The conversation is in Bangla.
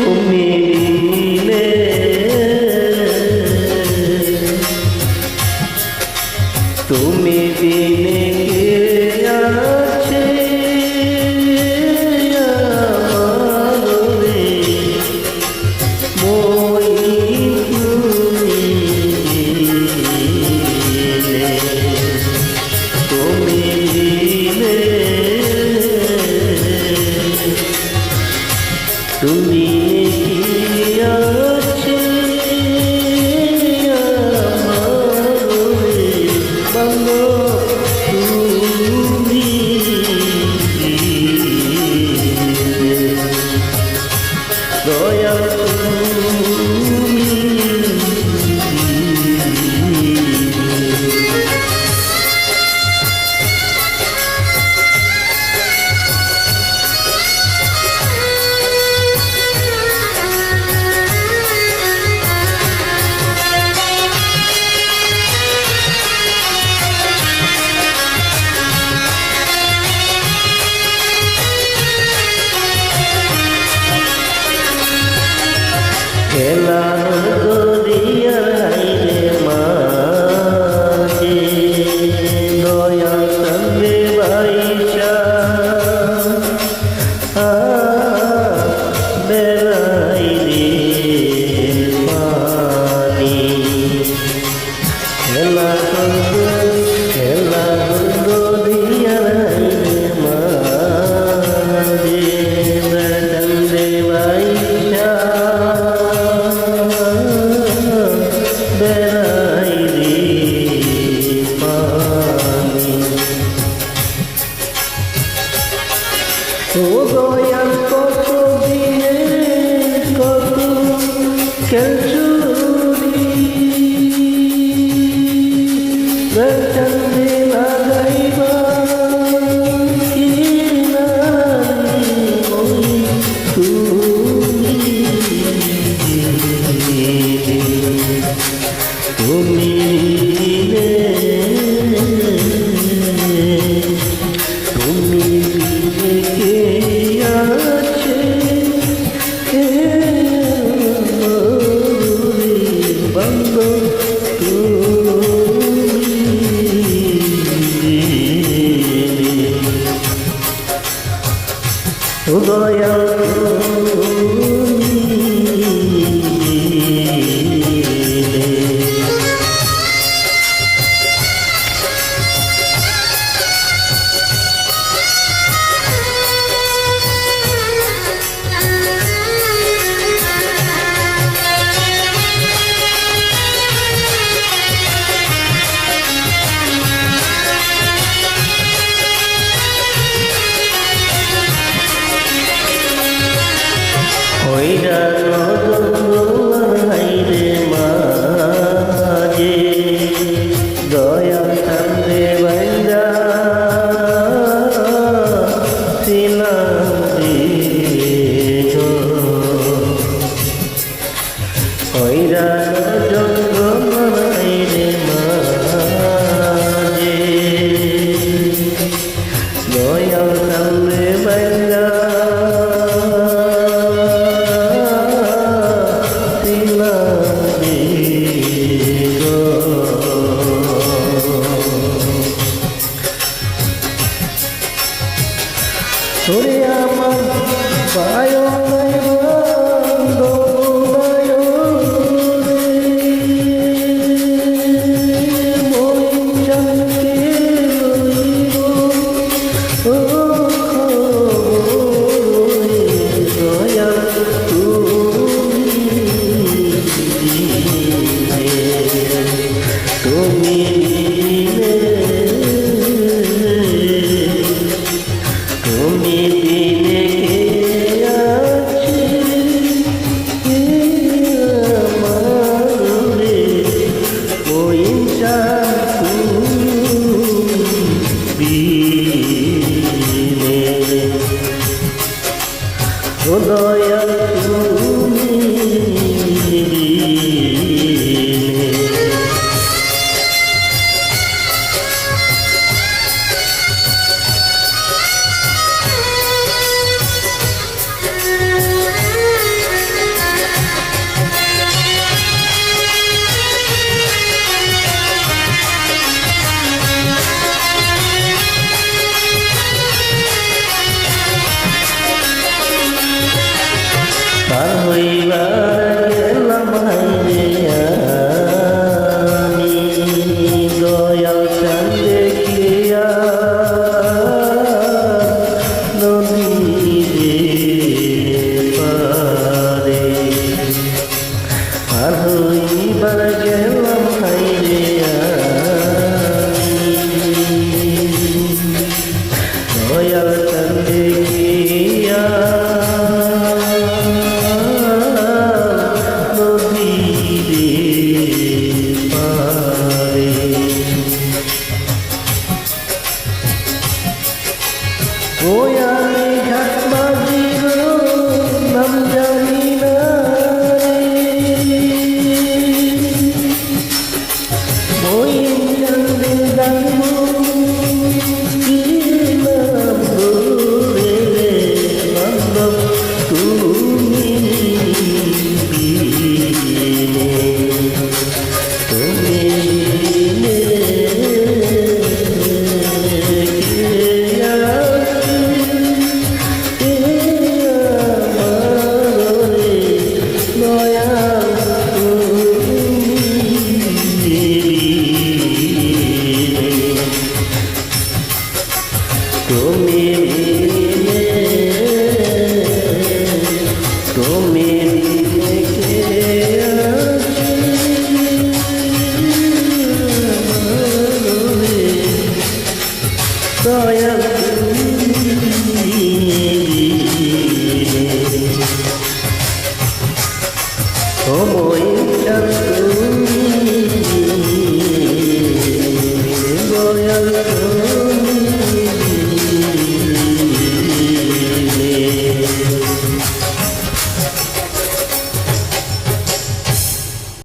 তুমি দিলে তুমি দিলে কে আছে আমারে মই তুমি দিলে তুমি দিলে তুমি কি আছে আমারে বাংলো তুমি দয়া খেলার দরিয়ায় মাঝে দয়া সঙ্গে বাইশা বেড়াই রে পানি খেলার দরিয়ায় মাঝে বেড়াই বাইশা বেড়াই রে পানি ও দয়াল কত দিনে কত খেলছুরি বেচন্দে লাগাইবা কি নারী ওই তুমি তুমি দিলে তুমি দিলে কে আছে বাংলো তুমি দয়া ওইরা হাইরে মাঝে দয়া সামনে বাইরা ছিলাম ওইরা হাইরে মাঝে দয়া সামনে বাইরা ওরে আমার বায়ো বায়ো বায়ো মই চাকে লইব ও দয়া তুমি দিলে তুমি দিলে কে আছে আমারে ওই তুমি দিলে ও দয়া তুমি হইবার গেলাম হাইরে আমি দয়াল চাঁদ দেখিয়া নদীর পারে আর হইবার গেলাম হাইরে দয়াল চাঁদ দেখিয়া নদীর পারে ওই আমি ঘাট বাজির নাম জানি না ওই চাঁদের দাম কি নাম রে বান্ধব তুমি তুমি তুমি দয়া সময়